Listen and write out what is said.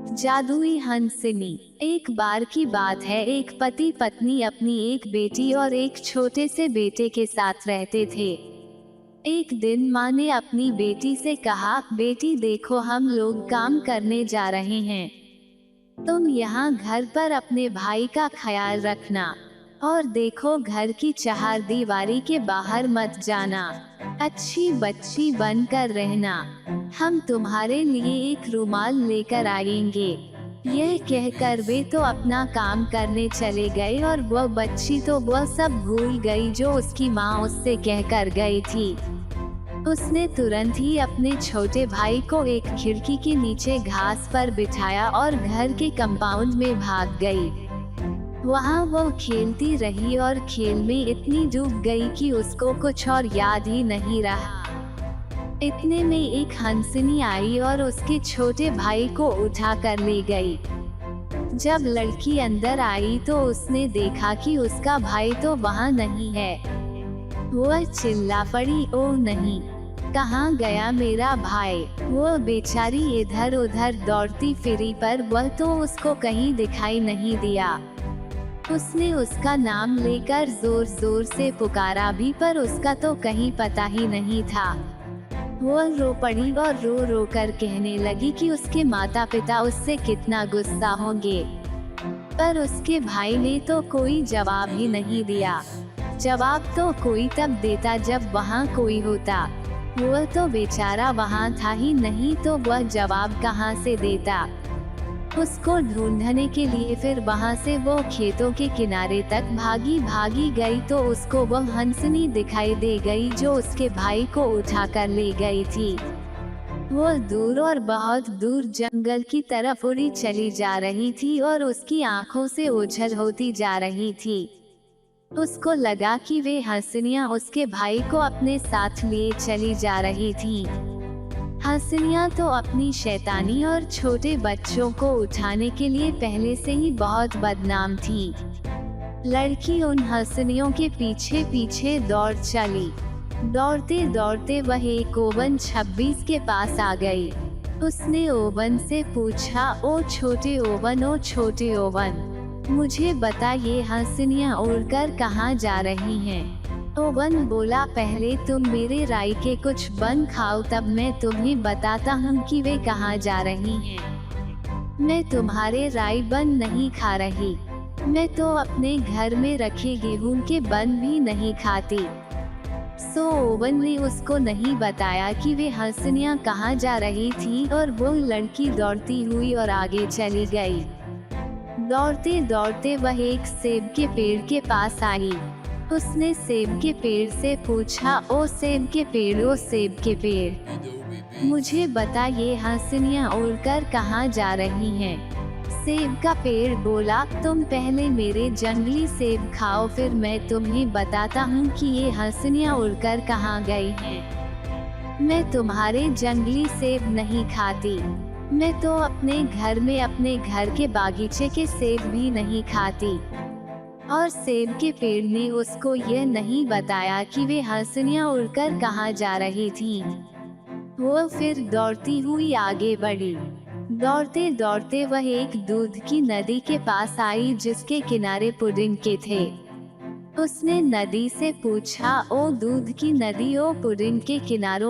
जादुई हंसिनी। एक बार की बात है, एक पति पत्नी अपनी एक बेटी और एक छोटे से बेटे के साथ रहते थे। एक दिन माँ ने अपनी बेटी से कहा, बेटी देखो, हम लोग काम करने जा रहे हैं, तुम यहाँ घर पर अपने भाई का ख्याल रखना, और देखो घर की चारदीवारी के बाहर मत जाना, अच्छी बच्ची बनकर रहना, हम तुम्हारे लिए एक रुमाल लेकर आएंगे। यह कहकर वे तो अपना काम करने चले गए और वह बच्ची तो वह सब भूल गई जो उसकी माँ उससे कहकर गई थी। उसने तुरंत ही अपने छोटे भाई को एक खिड़की के नीचे घास पर बिठाया और घर के कंपाउंड में भाग गई। वहाँ वो खेलती रही और खेल में इतनी डूब गई कि उसको कुछ और याद ही नहीं रहा। इतने में एक हंसिनी आई और उसके छोटे भाई को उठा कर ले गई। जब लड़की अंदर आई तो उसने देखा कि उसका भाई तो वहाँ नहीं है। वह चिल्ला पड़ी, ओह नहीं, कहाँ गया मेरा भाई। वो बेचारी इधर उधर दौड़ती फिरी पर वह तो उसको कहीं दिखाई नहीं दिया। उसने उसका नाम लेकर जोर जोर से पुकारा भी, पर उसका तो कहीं पता ही नहीं था। वो रो पड़ी और रो रो कर कहने लगी कि उसके माता पिता उससे कितना गुस्सा होंगे, पर उसके भाई ने तो कोई जवाब ही नहीं दिया। जवाब तो कोई तब देता जब वहाँ कोई होता, वह तो बेचारा वहाँ था ही नहीं, तो वह जवाब कहाँ से देता। उसको ढूंढने के लिए फिर वहाँ से वो खेतों के किनारे तक भागी भागी गई तो उसको वह हंसनी दिखाई दे गई जो उसके भाई को उठा कर ले गई थी। वो दूर और बहुत दूर जंगल की तरफ उड़ी चली जा रही थी और उसकी आंखों से ओझल होती जा रही थी। उसको लगा कि वे हंसनियाँ उसके भाई को अपने साथ लिए चली जा रही थी। हंसनियाँ तो अपनी शैतानी और छोटे बच्चों को उठाने के लिए पहले से ही बहुत बदनाम थी। लड़की उन हंसनियों के पीछे पीछे दौड़ चली। दौड़ते दौड़ते वह एक ओवन 26 के पास आ गई। उसने ओवन से पूछा, ओ छोटे ओवन, ओ छोटे ओवन, मुझे बता ये हंसनियाँ उड़कर कहाँ जा रही हैं? ओवन बोला, पहले तुम मेरे राई के कुछ बन खाओ, तब मैं तुम्हें बताता हूँ कि वे कहाँ जा रही हैं। मैं तुम्हारे राई बन नहीं खा रही, मैं तो अपने घर में रखे गेहूं के बन भी नहीं खाती। सो ओवन ने उसको नहीं बताया कि वे हंसनियाँ कहाँ जा रही थी और वो लड़की दौड़ती हुई और आगे चली गई। दौड़ते दौड़ते वह एक सेब के पेड़ के पास आई। उसने सेब के पेड़ से पूछा, ओ सेब के पेड़, ओ सेब के पेड़, मुझे बता ये हंसनियाँ उड़कर कहाँ जा रही हैं? सेब का पेड़ बोला, तुम पहले मेरे जंगली सेब खाओ, फिर मैं तुम्हें बताता हूँ कि ये हंसनियाँ उड़कर कहाँ गई हैं। मैं तुम्हारे जंगली सेब नहीं खाती, मैं तो अपने घर में अपने घर के बागीचे के सेब भी नहीं खाती। और सेब के पेड़ ने उसको यह नहीं बताया कि वे हंसनियाँ उड़कर कहाँ जा रही थीं। वो फिर दौड़ती हुई आगे बढ़ी। दौड़ते दौड़ते वह एक दूध की नदी के पास आई जिसके किनारे पुडिंग के थे। उसने नदी से पूछा, ओ दूध की नदी, ओ पुडिंग के किनारों